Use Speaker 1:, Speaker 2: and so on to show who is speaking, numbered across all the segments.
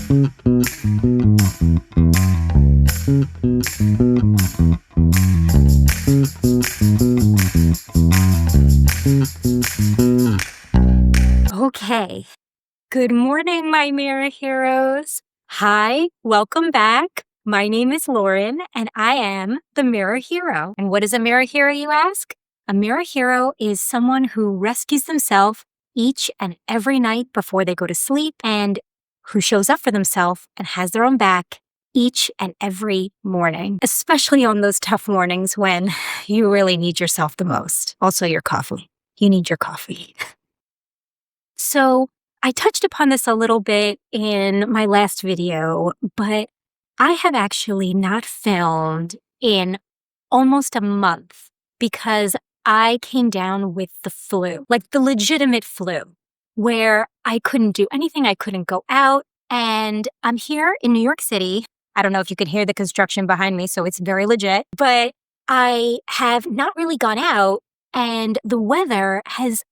Speaker 1: Okay. Good morning, my mirror heroes. Hi, welcome back. My name is Lauren, and I am the Mirror Hero. And what is a Mirror Hero, you ask? A Mirror Hero is someone who rescues themselves each and every night before they go to sleep, and who shows up for themselves and has their own back each and every morning, especially on those tough mornings when you really need yourself the most. Also, your coffee. You need your coffee. So I touched upon this a little bit in my last video, but I have actually not filmed in almost a month because I came down with the flu, like the legitimate flu, where I couldn't do anything. I couldn't go out. And I'm here in New York City. I don't know if you can hear the construction behind me, so it's very legit, but I have not really gone out, and the weather has,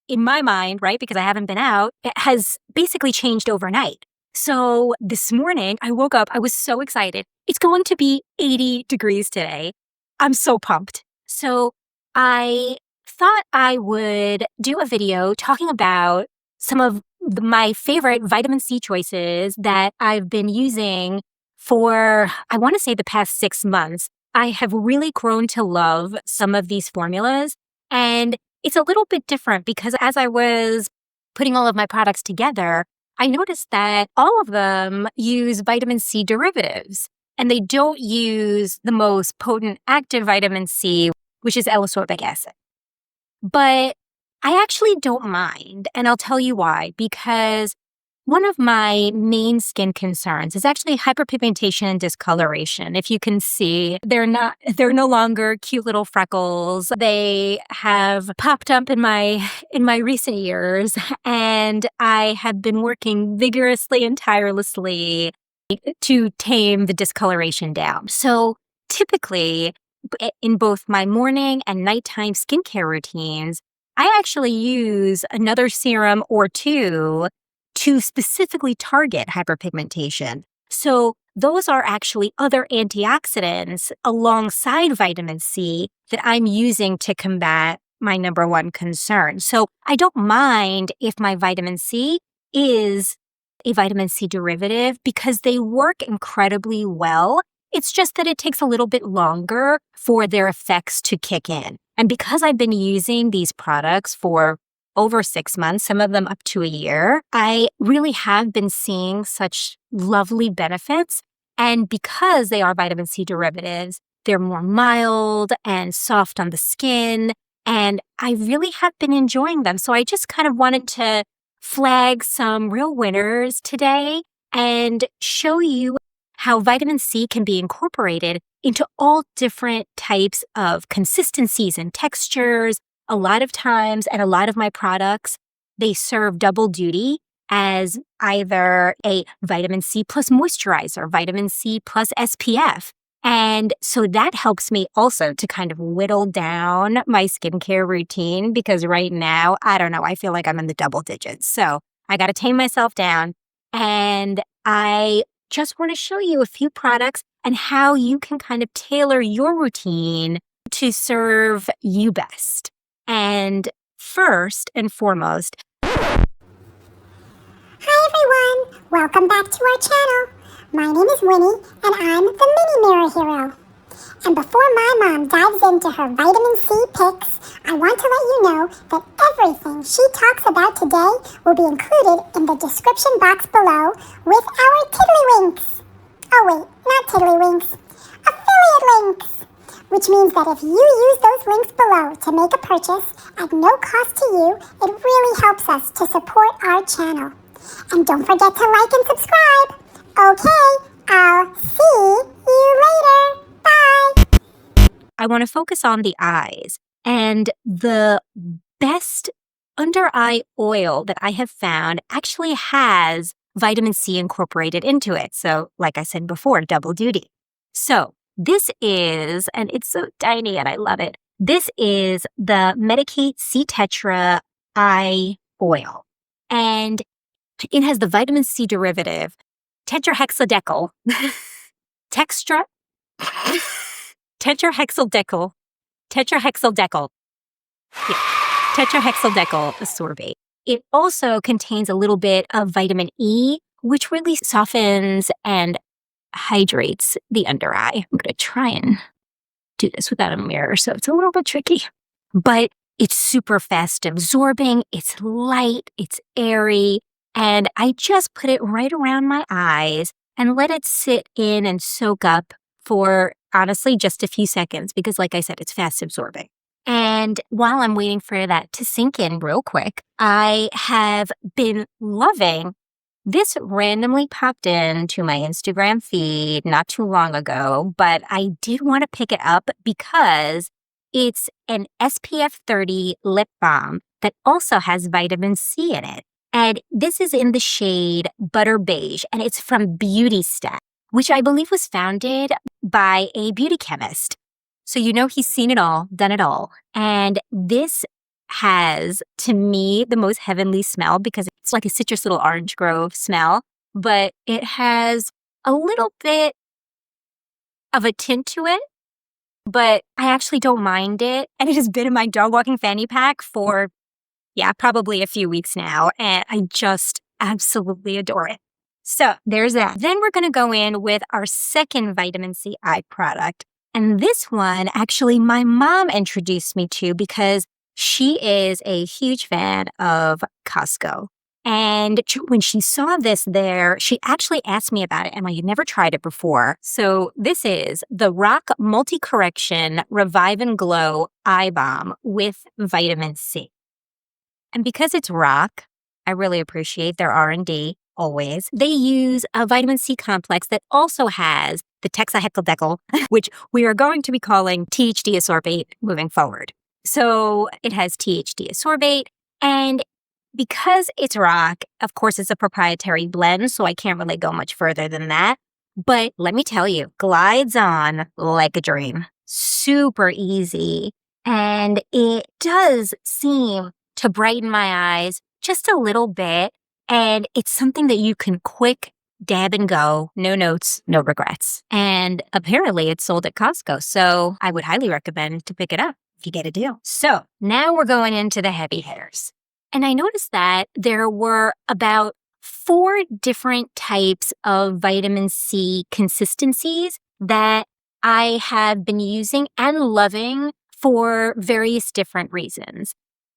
Speaker 1: in my mind, right, because I haven't been out, it has basically changed overnight. So this morning I woke up, I was so excited. It's going to be 80 degrees today. I'm so pumped. So I thought I would do a video talking about some of my favorite vitamin C choices that I've been using for, I want to say, the past 6 months. I have really grown to love some of these formulas, and it's a little bit different because as I was putting all of my products together, I noticed that all of them use vitamin C derivatives, and they don't use the most potent active vitamin C, which is L-ascorbic acid. But I actually don't mind, and I'll tell you why. Because one of my main skin concerns is actually hyperpigmentation and discoloration. If you can see, they're no longer cute little freckles. They have popped up in my recent years, and I have been working vigorously and tirelessly to tame the discoloration down. So typically, in both my morning and nighttime skincare routines, I actually use another serum or two to specifically target hyperpigmentation. So those are actually other antioxidants alongside vitamin C that I'm using to combat my number one concern. So I don't mind if my vitamin C is a vitamin C derivative because they work incredibly well. It's just that it takes a little bit longer for their effects to kick in. And because I've been using these products for over 6 months, some of them up to a year, I really have been seeing such lovely benefits. And because they are vitamin C derivatives, they're more mild and soft on the skin. And I really have been enjoying them. So I just kind of wanted to flag some real winners today and show you how vitamin C can be incorporated into all different types of consistencies and textures. A lot of times, and a lot of my products, they serve double duty as either a vitamin C plus moisturizer, vitamin C plus SPF. And so that helps me also to kind of whittle down my skincare routine because right now, I don't know, I feel like I'm in the double digits. So I got to tame myself down. And I just want to show you a few products and how you can kind of tailor your routine to serve you best. And first and foremost,
Speaker 2: hi everyone, welcome back to our channel. My name is Winnie and I'm the Mini Mirror Hero. And before my mom dives into her vitamin C picks, I want to let you know that everything she talks about today will be included in the description box below with our tiddlywinks. Oh wait, not tiddlywinks, affiliate links. Which means that if you use those links below to make a purchase at no cost to you, it really helps us to support our channel. And don't forget to like and subscribe. Okay, I'll see you later. Bye.
Speaker 1: I want to focus on the eyes. And the best under eye oil that I have found actually has vitamin C incorporated into it. So, like I said before, double duty. So, this is, and it's so tiny and I love it, this is the Medicate C Tetra Eye Oil. And it has the vitamin C derivative tetrahexadecyl. Textra. Tetrahexadecyl. Tetrahexadecyl. Yeah. Tetrahexadecyl sorbate. It also contains a little bit of vitamin E, which really softens and hydrates the under eye. I'm going to try and do this without a mirror, so it's a little bit tricky. But it's super fast absorbing, it's light, it's airy, and I just put it right around my eyes and let it sit in and soak up for, honestly, just a few seconds because, like I said, it's fast absorbing. And while I'm waiting for that to sink in real quick, I have been loving this. Randomly popped into my Instagram feed not too long ago, but I did want to pick it up because it's an SPF 30 lip balm that also has vitamin C in it. And this is in the shade Butter Beige, and it's from Beauty Stat, which I believe was founded by a beauty chemist. So you know he's seen it all, done it all. And this has, to me, the most heavenly smell because it's like a citrus little orange grove smell, but it has a little bit of a tint to it, but I actually don't mind it. And it has been in my dog walking fanny pack for, probably a few weeks now. And I just absolutely adore it. So there's that. Then we're going to go in with our second vitamin C eye product. And this one, actually, my mom introduced me to because she is a huge fan of Costco. And when she saw this there, she actually asked me about it, and I had never tried it before. So this is the Rock Multi-Correction Revive and Glow Eye Balm with vitamin C. And because it's Rock, I really appreciate their R&D always. They use a vitamin C complex that also has the tetrahexadecyl, which we are going to be calling THD ascorbate moving forward. So it has THD ascorbate, and because it's Rock, of course, it's a proprietary blend, so I can't really go much further than that. But let me tell you, glides on like a dream. Super easy. And it does seem to brighten my eyes just a little bit. And it's something that you can quick dab and go, no notes, no regrets. And apparently it's sold at Costco, so I would highly recommend to pick it up if you get a deal. So now we're going into the heavy hitters. And I noticed that there were about 4 different types of vitamin C consistencies that I have been using and loving for various different reasons.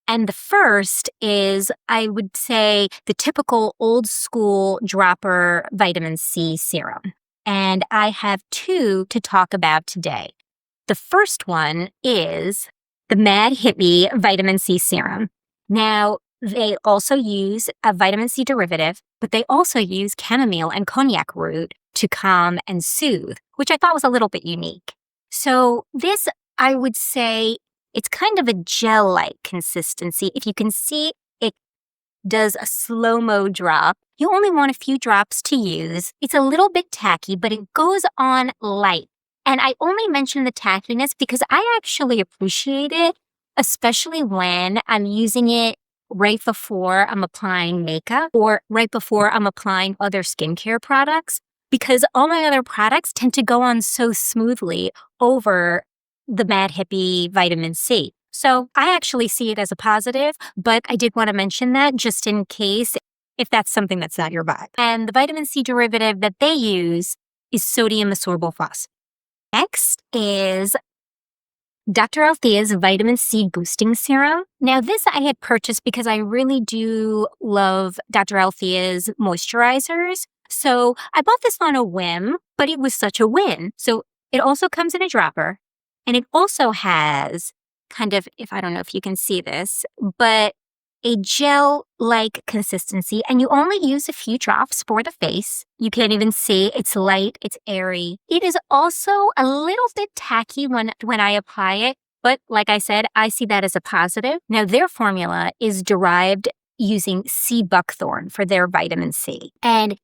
Speaker 1: And the first is, I would say, the typical old school dropper vitamin C serum. And I have 2 to talk about today. The first one is the Mad Hippie Vitamin C Serum. Now, they also use a vitamin C derivative, but they also use chamomile and cognac root to calm and soothe, which I thought was a little bit unique. So this, I would say, it's kind of a gel-like consistency. If you can see, it does a slow-mo drop. You only want a few drops to use. It's a little bit tacky, but it goes on light. And I only mention the tackiness because I actually appreciate it, especially when I'm using it right before I'm applying makeup or right before I'm applying other skincare products, because all my other products tend to go on so smoothly over the Mad Hippie vitamin C. So I actually see it as a positive, but I did want to mention that just in case if that's something that's not your vibe. And the vitamin C derivative that they use is sodium ascorbyl. Next is Dr. Althea's Vitamin C Boosting Serum. Now, this I had purchased because I really do love Dr. Althea's moisturizers. So I bought this on a whim, but it was such a win. So it also comes in a dropper, and it also has kind of, I don't know if you can see this, but a gel-like consistency, and you only use a few drops for the face. You can't even see. It's light. It's airy. It is also a little bit tacky when I apply it, but like I said, I see that as a positive. Now, their formula is derived using sea buckthorn for their vitamin C, and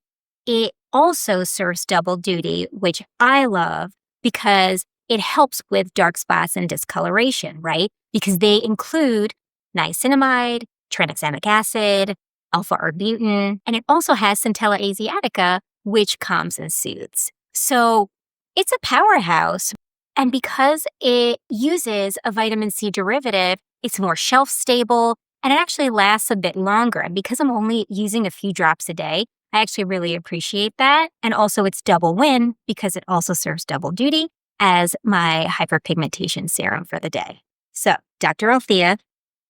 Speaker 1: it also serves double duty, which I love because it helps with dark spots and discoloration, right? Because they include niacinamide, tranexamic acid, alpha-arbutin, and it also has Centella asiatica, which calms and soothes. So it's a powerhouse. And because it uses a vitamin C derivative, it's more shelf stable and it actually lasts a bit longer. And because I'm only using a few drops a day, I actually really appreciate that. And also it's double win because it also serves double duty as my hyperpigmentation serum for the day. So Dr. Althea,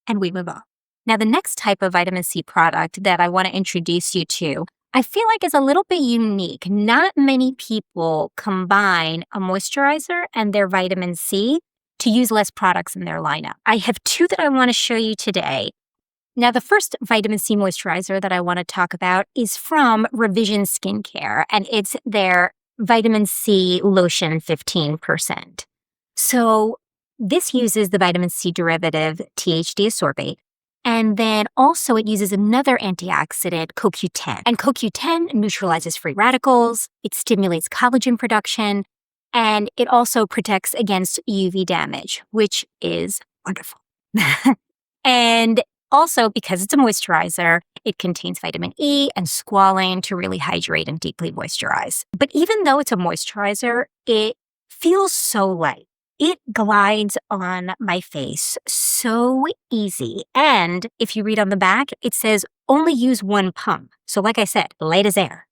Speaker 1: and we move on. Now, the next type of vitamin C product that I want to introduce you to, I feel like is a little bit unique. Not many people combine a moisturizer and their vitamin C to use less products in their lineup. I have two that I want to show you today. Now, the first vitamin C moisturizer that I want to talk about is from Revision Skincare, and it's their vitamin C lotion 15%. So this uses the vitamin C derivative THD ascorbate. And then also it uses another antioxidant, CoQ10. And CoQ10 neutralizes free radicals, it stimulates collagen production, and it also protects against UV damage, which is wonderful. And also, because it's a moisturizer, it contains vitamin E and squalane to really hydrate and deeply moisturize. But even though it's a moisturizer, it feels so light. It glides on my face so easy. And if you read on the back, it says only use one pump. So like I said, light as air.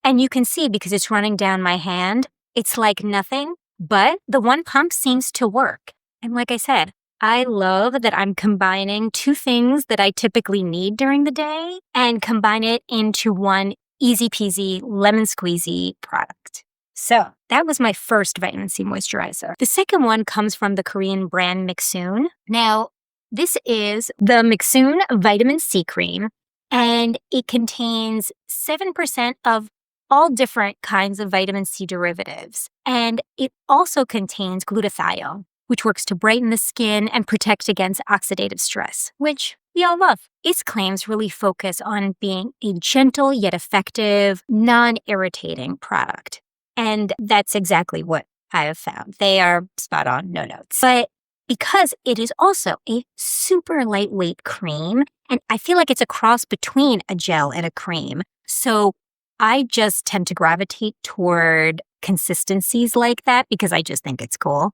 Speaker 1: And you can see because it's running down my hand, it's like nothing, but the one pump seems to work. And like I said, I love that I'm combining two things that I typically need during the day and combine it into one easy peasy, lemon squeezy product. So that was my first vitamin C moisturizer. The second one comes from the Korean brand Mixun. Now, this is the Mixun vitamin C cream, and it contains 7% of all different kinds of vitamin C derivatives. And it also contains glutathione, which works to brighten the skin and protect against oxidative stress, which we all love. Its claims really focus on being a gentle yet effective, non-irritating product. And that's exactly what I have found. They are spot on, no notes. But because it is also a super lightweight cream, and I feel like it's a cross between a gel and a cream. So I just tend to gravitate toward consistencies like that because I just think it's cool.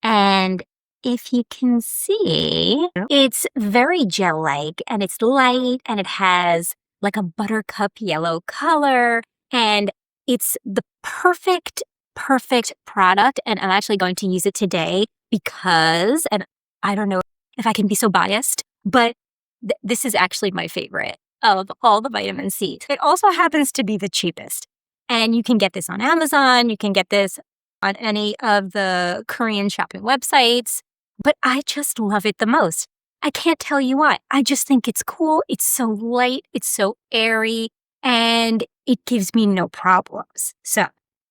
Speaker 1: And if you can see, it's very gel-like and it's light and it has like a buttercup yellow color and it's the perfect product. And I'm actually going to use it today because, and I don't know if I can be so biased, but this is actually my favorite of all the vitamin C. It also happens to be the cheapest. And you can get this on Amazon. You can get this on any of the Korean shopping websites. But I just love it the most. I can't tell you why. I just think it's cool. It's so light. It's so airy. And it gives me no problems. So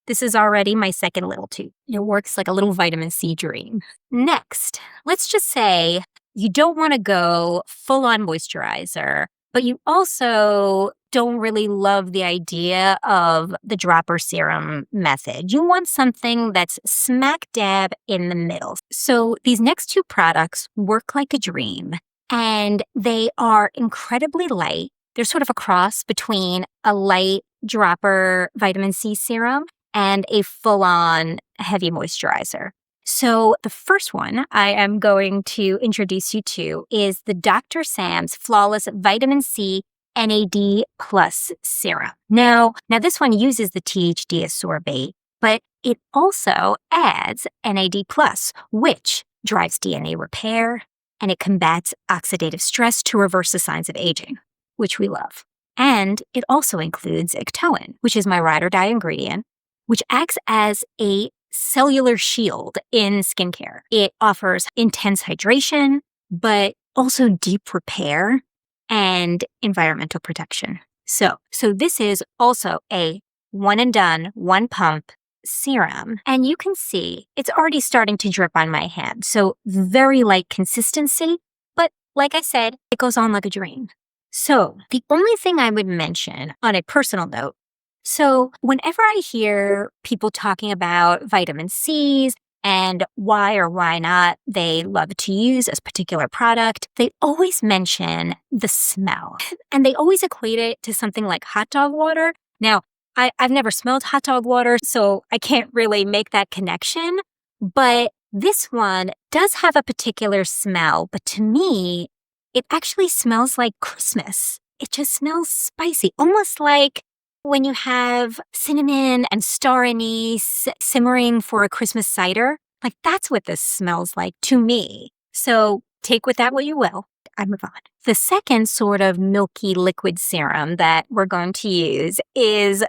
Speaker 1: this is already my second little tube. It works like a little vitamin C dream. Next, let's just say you don't want to go full-on moisturizer, but you also don't really love the idea of the dropper serum method. You want something that's smack dab in the middle. So these next two products work like a dream, and they are incredibly light. They're sort of a cross between a light dropper vitamin C serum and a full-on heavy moisturizer. So the first one I am going to introduce you to is the Dr. Sam's Flawless Vitamin C NAD Plus Serum. Now this one uses the THD ascorbate, but it also adds NAD Plus, which drives DNA repair, and it combats oxidative stress to reverse the signs of aging, which we love. And it also includes ectoin, which is my ride or die ingredient, which acts as a cellular shield in skincare. It offers intense hydration, but also deep repair and environmental protection. So this is also a one and done, one pump serum. And you can see it's already starting to drip on my hand. So very light consistency, but like I said, it goes on like a dream. So the only thing I would mention on a personal note, so whenever I hear people talking about vitamin C's and why or why not they love to use a particular product, they always mention the smell. And they always equate it to something like hot dog water. Now, I've never smelled hot dog water, so I can't really make that connection. But this one does have a particular smell, but to me, it actually smells like Christmas. It just smells spicy, almost like when you have cinnamon and star anise simmering for a Christmas cider. Like, that's what this smells like to me. So take with that what you will. I move on. The second sort of milky liquid serum that we're going to use is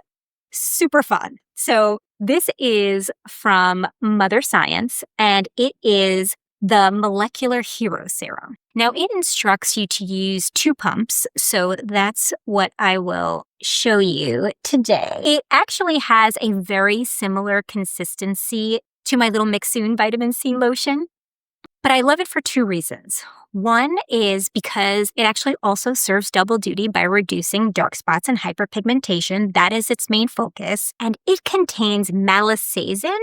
Speaker 1: super fun. So this is from Mother Science, and it is the Molecular Hero Serum. Now, it instructs you to use 2 pumps, so that's what I will show you today. It actually has a very similar consistency to my little Mixsoon vitamin C lotion, but I love it for 2 reasons. One is because it actually also serves double duty by reducing dark spots and hyperpigmentation. That is its main focus. And it contains malisazen.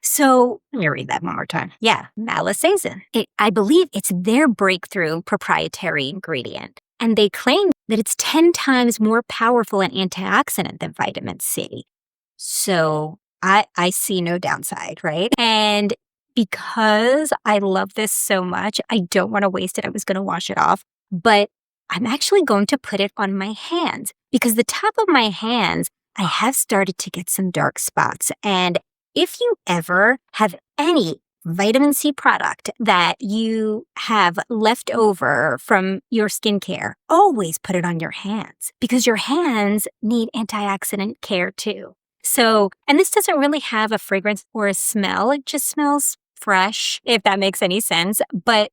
Speaker 1: So let me read that one more time. Yeah, malisazen. I believe it's their breakthrough proprietary ingredient. And they claim that it's 10 times more powerful an antioxidant than vitamin C. So I see no downside, right? And because I love this so much, I don't want to waste it. I was going to wash it off, but I'm actually going to put it on my hands because the top of my hands, I have started to get some dark spots. And if you ever have any vitamin C product that you have left over from your skincare, always put it on your hands because your hands need antioxidant care too. So, and this doesn't really have a fragrance or a smell. It just smells fresh, if that makes any sense. But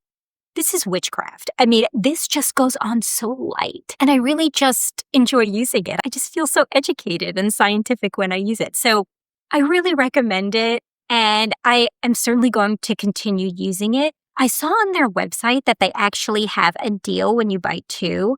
Speaker 1: this is witchcraft. I mean, this just goes on so light. And I really just enjoy using it. I just feel so educated and scientific when I use it. So I really recommend it. And I am certainly going to continue using it. I saw on their website that they actually have a deal when you buy 2.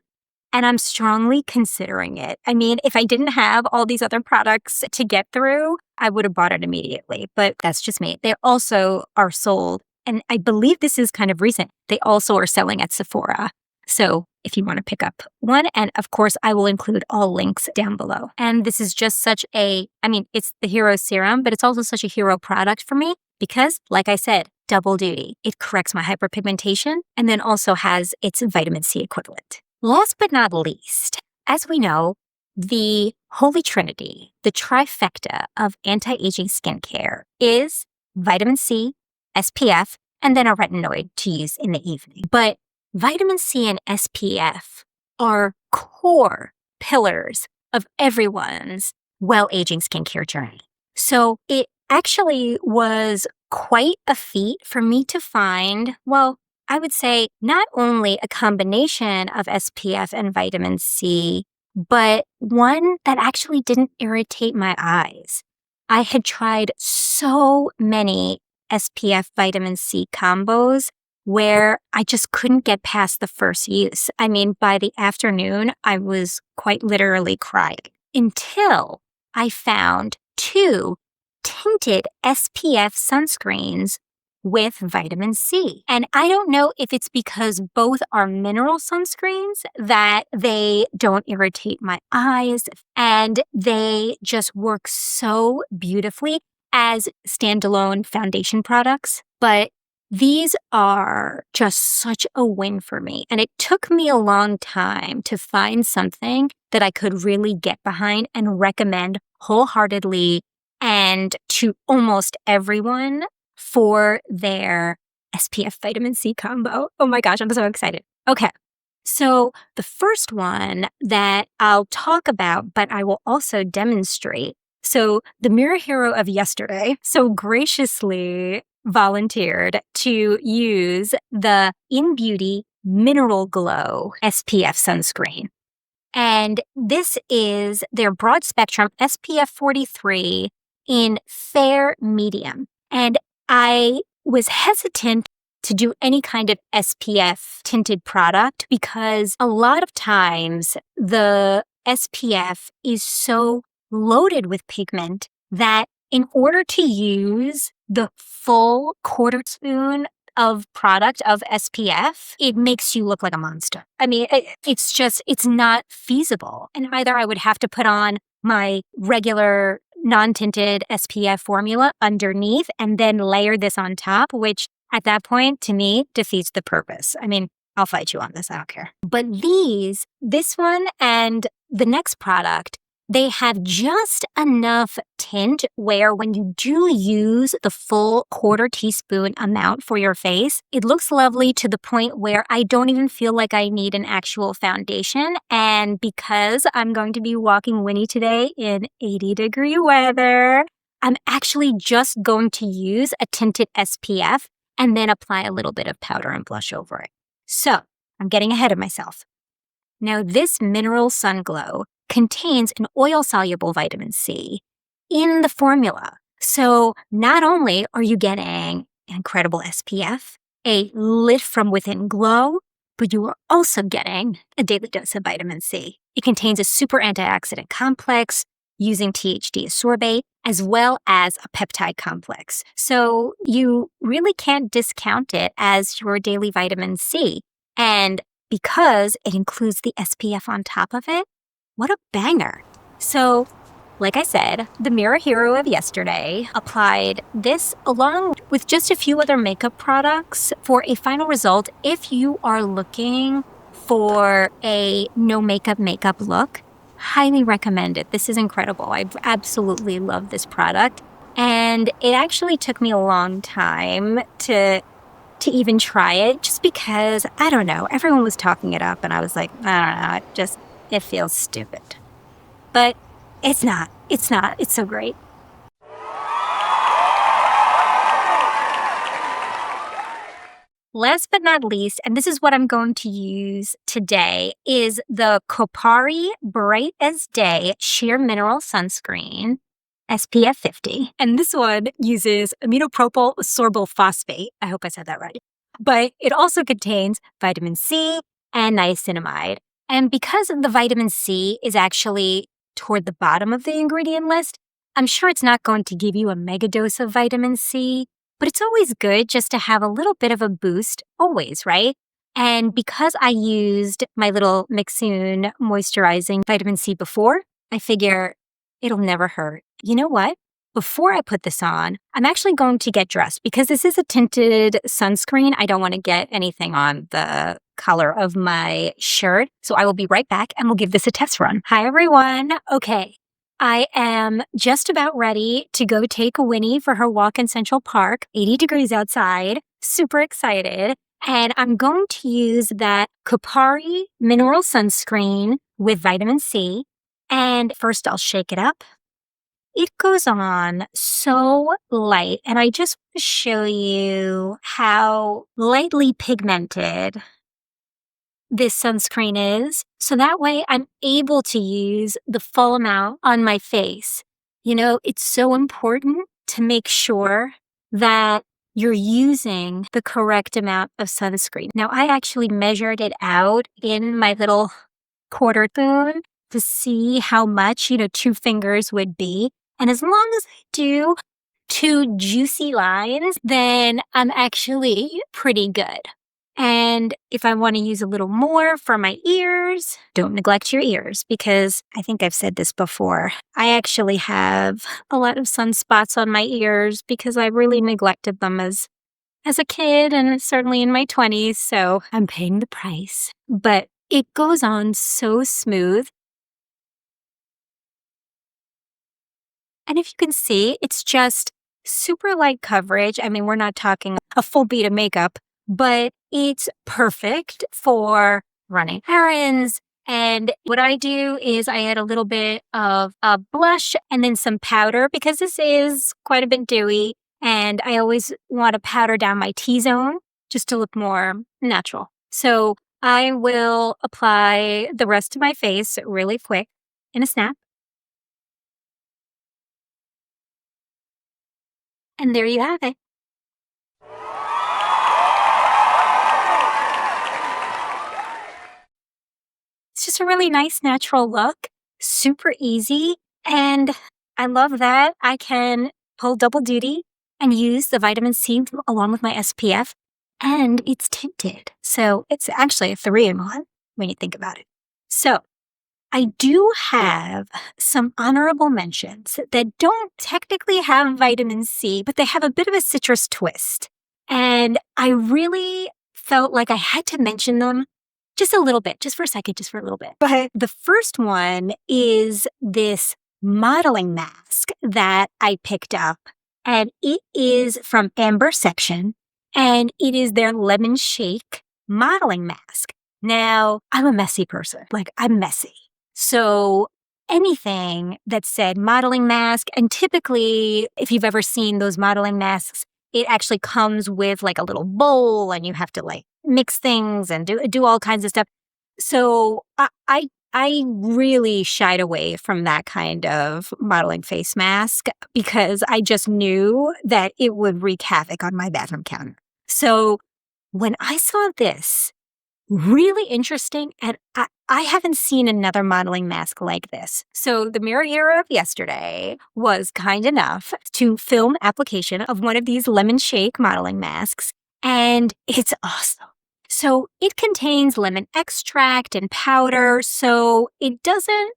Speaker 1: And I'm strongly considering it. I mean, if I didn't have all these other products to get through, I would have bought it immediately. But that's just me. They also are sold, and I believe this is kind of recent, they also are selling at Sephora. So if you want to pick up one, and of course, I will include all links down below. And this is just such it's the hero serum, but it's also such a hero product for me because, like I said, double duty. It corrects my hyperpigmentation and then also has its vitamin C equivalent. Last but not least, as we know, the holy trinity, the trifecta of anti-aging skincare is vitamin C, SPF, and then a retinoid to use in the evening. But vitamin C and SPF are core pillars of everyone's well-aging skincare journey. So it actually was quite a feat for me to find, I would say not only a combination of SPF and vitamin C, but one that actually didn't irritate my eyes. I had tried so many SPF vitamin C combos where I just couldn't get past the first use. I mean, by the afternoon, I was quite literally crying until I found 2 tinted SPF sunscreens with vitamin C. And I don't know if it's because both are mineral sunscreens that they don't irritate my eyes and they just work so beautifully as standalone foundation products. But these are just such a win for me. And it took me a long time to find something that I could really get behind and recommend wholeheartedly and to almost everyone for their SPF vitamin C combo. Oh my gosh, I'm so excited. Okay, so the first one that I'll talk about, but I will also demonstrate. So the Mirror Hero of yesterday so graciously volunteered to use the In Beauty Mineral Glow SPF sunscreen. And this is their broad spectrum SPF 43 in fair medium. And I was hesitant to do any kind of SPF tinted product because a lot of times the SPF is so loaded with pigment that in order to use the full quarter spoon of product of SPF, it makes you look like a monster. I mean, it's not feasible. And either I would have to put on my regular non-tinted SPF formula underneath and then layer this on top, which at that point, to me, defeats the purpose. I mean, I'll fight you on this. I don't care. But this one and the next product, they have just enough tint where when you do use the full quarter teaspoon amount for your face, it looks lovely to the point where I don't even feel like I need an actual foundation. And because I'm going to be walking Winnie today in 80-degree weather, I'm actually just going to use a tinted SPF and then apply a little bit of powder and blush over it. So I'm getting ahead of myself. Now, this Mineral Sun Glow contains an oil-soluble vitamin C in the formula. So not only are you getting an incredible SPF, a lit from within glow, but you are also getting a daily dose of vitamin C. It contains a super antioxidant complex using THD ascorbate, as well as a peptide complex. So you really can't discount it as your daily vitamin C. And because it includes the SPF on top of it, what a banger. So, like I said, the Mirror Hero of yesterday applied this along with just a few other makeup products for a final result if you are looking for a no makeup look. Highly recommend it. This is incredible. I absolutely love this product. And it actually took me a long time to even try it just because, I don't know, everyone was talking it up and I was like, I don't know, it feels stupid. But it's not. It's so great. Last but not least, and this is what I'm going to use today, is the Kopari Bright as Day Sheer Mineral Sunscreen, SPF 50. And this one uses aminopropyl sorbyl phosphate. I hope I said that right. But it also contains vitamin C and niacinamide. And because the vitamin C is actually toward the bottom of the ingredient list, I'm sure it's not going to give you a mega dose of vitamin C, but it's always good just to have a little bit of a boost always, right? And because I used my little Mixune moisturizing vitamin C before, I figure it'll never hurt. You know what? Before I put this on, I'm actually going to get dressed because this is a tinted sunscreen. I don't want to get anything on the color of my shirt. So I will be right back and we'll give this a test run. Hi, everyone. Okay. I am just about ready to go take Winnie for her walk in Central Park, 80 degrees outside, super excited. And I'm going to use that Kopari Mineral Sunscreen with vitamin C. And first I'll shake it up. It goes on so light. And I just want to show you how lightly pigmented this sunscreen is. So that way I'm able to use the full amount on my face. You know, it's so important to make sure that you're using the correct amount of sunscreen. Now, I actually measured it out in my little quarter spoon to see how much, 2 fingers would be. And as long as I do 2 juicy lines, then I'm actually pretty good. And if I want to use a little more for my ears, don't neglect your ears because I think I've said this before. I actually have a lot of sunspots on my ears because I really neglected them as a kid and certainly in my 20s. So I'm paying the price. But it goes on so smooth. And if you can see, it's just super light coverage. I mean, we're not talking a full bead of makeup, but it's perfect for running errands. And what I do is I add a little bit of a blush and then some powder because this is quite a bit dewy. And I always want to powder down my T-zone just to look more natural. So I will apply the rest of my face really quick in a snap. And there you have it. It's just a really nice natural look, super easy. And I love that I can pull double duty and use the vitamin C along with my SPF, and it's tinted. So it's actually a 3-in-1 when you think about it. So I do have some honorable mentions that don't technically have vitamin C, but they have a bit of a citrus twist. And I really felt like I had to mention them just a little bit, just for a second, just for a little bit. But the first one is this modeling mask that I picked up, and it is from Amber Section, and it is their lemon shake modeling mask. Now, I'm a messy person. Like, I'm messy. So anything that said modeling mask, and typically, if you've ever seen those modeling masks, it actually comes with like a little bowl and you have to like mix things and do all kinds of stuff. So I really shied away from that kind of modeling face mask because I just knew that it would wreak havoc on my bathroom counter. So when I saw this, really interesting, and I haven't seen another modeling mask like this. So the Mirror Hero of yesterday was kind enough to film application of one of these lemon shake modeling masks, and it's awesome. So it contains lemon extract and powder, so it doesn't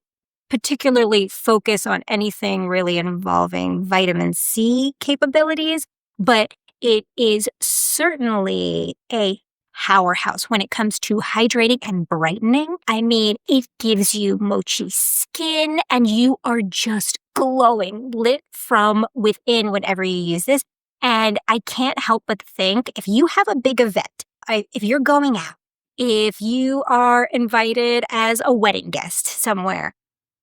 Speaker 1: particularly focus on anything really involving vitamin C capabilities, but it is certainly a powerhouse when it comes to hydrating and brightening. I mean, it gives you mochi skin and you are just glowing, lit from within whenever you use this. And I can't help but think if you have a big event, if you're going out, if you are invited as a wedding guest somewhere,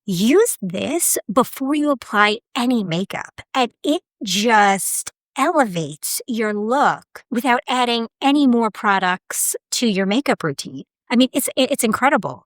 Speaker 1: use this before you apply any makeup, and it just elevates your look without adding any more products to your makeup routine. I mean, it's incredible.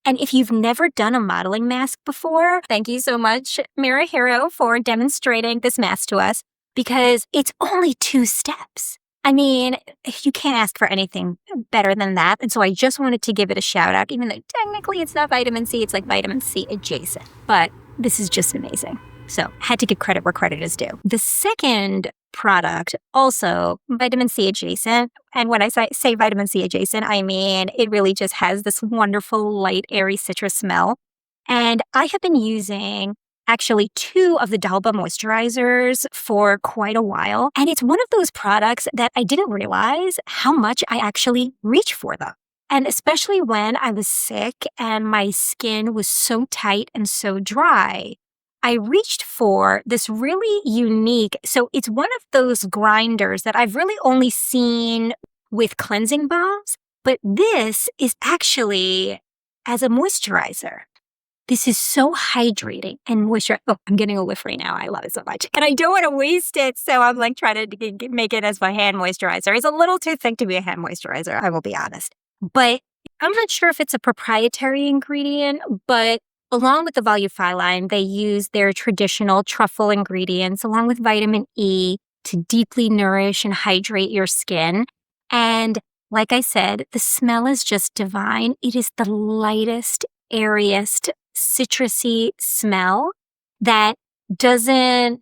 Speaker 1: And if you've never done a modeling mask before, thank you so much, Mirror Hero, for demonstrating this mask to us, because it's only 2 steps. I mean, you can't ask for anything better than that. And so I just wanted to give it a shout out, even though technically it's not vitamin C, it's like vitamin C adjacent. But this is just amazing. So had to give credit where credit is due. The second product, also vitamin C adjacent. And when I say vitamin C adjacent, I mean, it really just has this wonderful, light, airy citrus smell. And I have been using actually 2 of the Dalba moisturizers for quite a while. And it's one of those products that I didn't realize how much I actually reach for them. And especially when I was sick and my skin was so tight and so dry, I reached for this really unique, so it's one of those grinders that I've really only seen with cleansing balms, but this is actually as a moisturizer. This is so hydrating and moisturizing. Oh, I'm getting a whiff right now. I love it so much. And I don't want to waste it, so I'm like trying to make it as my hand moisturizer. It's a little too thick to be a hand moisturizer, I will be honest. But I'm not sure if it's a proprietary ingredient, but along with the Volufy line, they use their traditional truffle ingredients along with vitamin E to deeply nourish and hydrate your skin. And like I said, the smell is just divine. It is the lightest, airiest, citrusy smell that doesn't,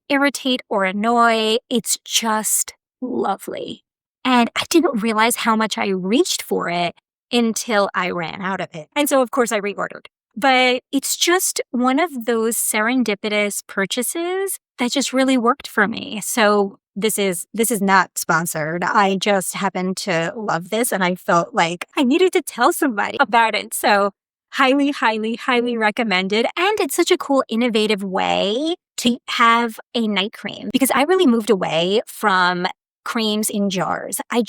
Speaker 1: irritate or annoy. It's just lovely. And I didn't realize how much I reached for it until I ran out of it. And so, of course, I reordered. But it's just one of those serendipitous purchases that just really worked for me. So this is not sponsored. I just happened to love this and I felt like I needed to tell somebody about it. So highly, highly, highly recommended. And it's such a cool, innovative way to have a night cream because I really moved away from creams in jars. I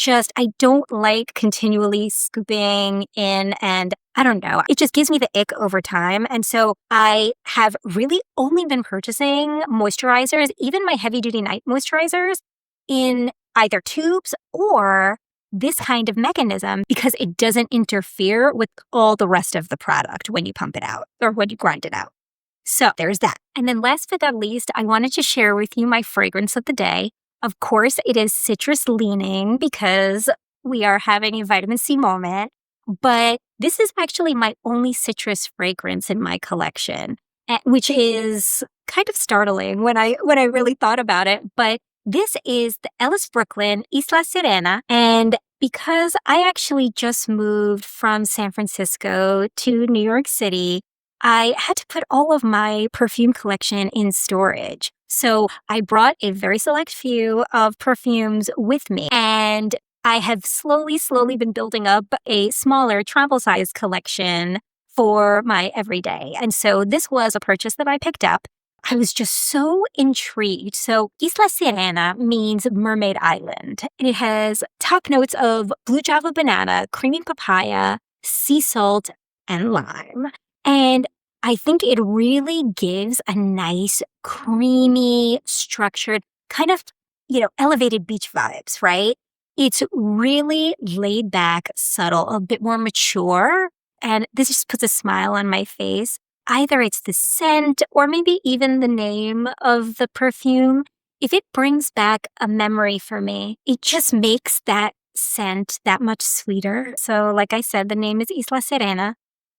Speaker 1: don't like continually scooping in, and I don't know, it just gives me the ick over time. And so I have really only been purchasing moisturizers, even my heavy duty night moisturizers, in either tubes or this kind of mechanism because it doesn't interfere with all the rest of the product when you pump it out or when you grind it out. So there's that. And then last but not least, I wanted to share with you my fragrance of the day. Of course, it is citrus leaning because we are having a vitamin C moment, but this is actually my only citrus fragrance in my collection, which is kind of startling when I really thought about it. But this is the Ellis Brooklyn Isla Sirena. And because I actually just moved from San Francisco to New York City, I had to put all of my perfume collection in storage. So I brought a very select few of perfumes with me. And I have slowly been building up a smaller travel size collection for my everyday. And so this was a purchase that I picked up. I was just so intrigued. So Isla Sirena means mermaid island. And it has top notes of blue java banana, creamy papaya, sea salt, and lime. And I think it really gives a nice, creamy, structured, kind of, elevated beach vibes, right? It's really laid back, subtle, a bit more mature. And this just puts a smile on my face. Either it's the scent or maybe even the name of the perfume. If it brings back a memory for me, it just makes that scent that much sweeter. So, like I said, the name is Isla Serena.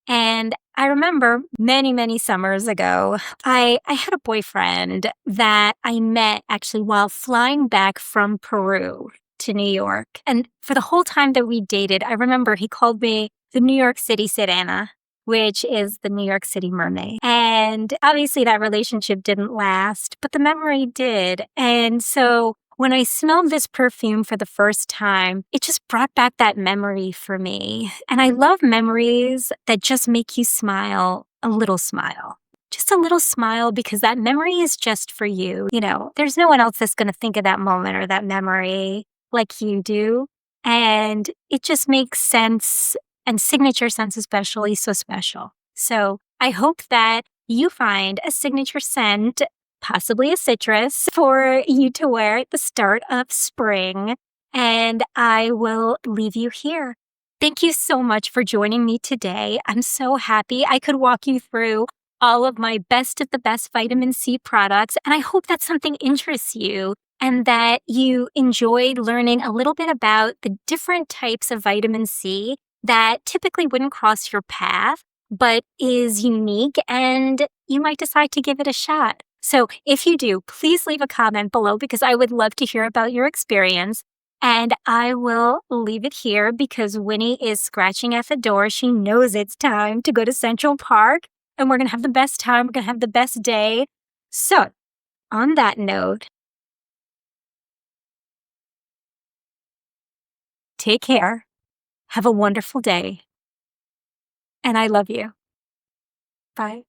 Speaker 1: And I remember many summers ago, I had a boyfriend that I met actually while flying back from Peru to New York. And for the whole time that we dated, I remember he called me the New York City Sirena, which is the New York City mermaid. And obviously that relationship didn't last, but the memory did. And so when I smelled this perfume for the first time, it just brought back that memory for me. And I love memories that just make you smile, a little smile. Just a little smile because that memory is just for you. There's no one else that's going to think of that moment or that memory like you do. And it just makes sense, and signature scents especially, so special. So I hope that you find a signature scent, possibly a citrus, for you to wear at the start of spring. And I will leave you here. Thank you so much for joining me today. I'm so happy I could walk you through all of my best of the best vitamin C products. And I hope that something interests you and that you enjoyed learning a little bit about the different types of vitamin C that typically wouldn't cross your path, but is unique, and you might decide to give it a shot. So if you do, please leave a comment below because I would love to hear about your experience. And I will leave it here because Winnie is scratching at the door. She knows it's time to go to Central Park, and we're going to have the best time. We're going to have the best day. So on that note, take care. Have a wonderful day. And I love you. Bye.